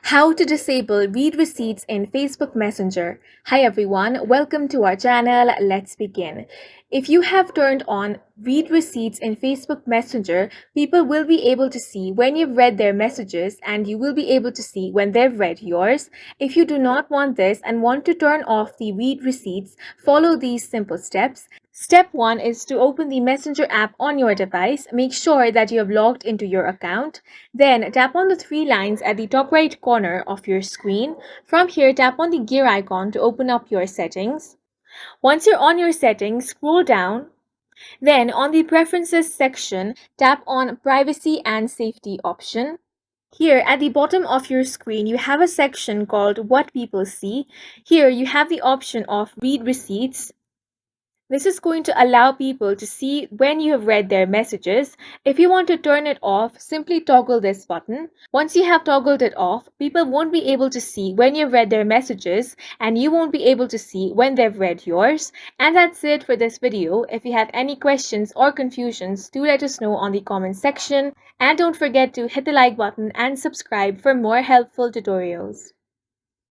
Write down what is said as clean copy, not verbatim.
How to disable read receipts in Facebook Messenger. Hi everyone, welcome to our channel. Let's begin. If you have turned on read receipts in Facebook Messenger, people will be able to see when you've read their messages and you will be able to see when they've read yours. If you do not want this and want to turn off the read receipts, follow these simple steps. Step 1 is to open the Messenger app on your device. Make sure that you have logged into your account. Then tap on the three lines at the top right corner of your screen. From here, tap on the gear icon to open up your settings. Once you're on your settings, scroll down. Then on the Preferences section, tap on Privacy and Safety option. Here at the bottom of your screen, you have a section called What People See. Here you have the option of Read Receipts. This is going to allow people to see when you have read their messages. If you want to turn it off, simply toggle this button. Once you have toggled it off, people won't be able to see when you've read their messages and you won't be able to see when they've read yours. And that's it for this video. If you have any questions or confusions, do let us know on the comment section. And don't forget to hit the like button and subscribe for more helpful tutorials.